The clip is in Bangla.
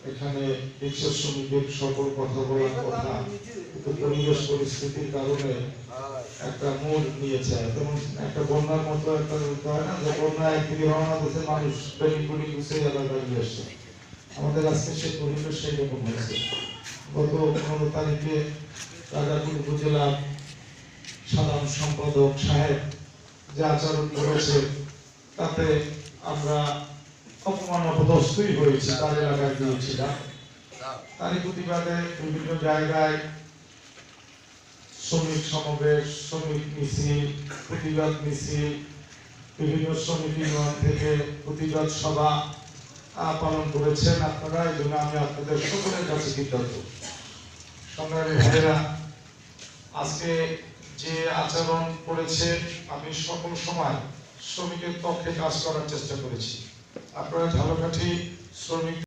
এখানে রিক্সা শ্রমিকদের সকল কথা বলার কথা কিন্তু পরিবেশ পরিস্থিতির কারণে একটা মোড় নিয়েছে। যেমন একটা বন্যার মতো একটা হয় না যে বন্যা একদিকে রওনা দিতে মানুষ বেরিয়ে গুছিয়ে এলাকায় এসছে। আমাদের আজকে সেই পরিবেশ সেই রকম হয়েছে। গত 15 তারিখে রাজাপুর উপজেলার সাধারণ সম্পাদক সাহেব যে আচরণ করেছে তাতে আমরা অপমান অপদস্থই হয়েছি। তার এলাকায় গিয়েছিলাম, তারই প্রতিবাদে বিভিন্ন জায়গায় শ্রমিক সমাবেশ, শ্রমিক মিছিল, প্রতিবাদ মিছিল, বিভিন্ন শ্রমিক ইউনিয়ন থেকে প্রতিবাদ সভা পালন করেছেন আপনারা। এই জন্য আমি আপনাদের সকলের কাছে কৃতজ্ঞ। সংগ্রামী ভাইয়েরা, আজকে যে আচরণ করেছে আমি সকল সময় শ্রমিকের পক্ষে কাজ করার চেষ্টা করেছি। আপনারা ঝালকাঠি শ্রমিক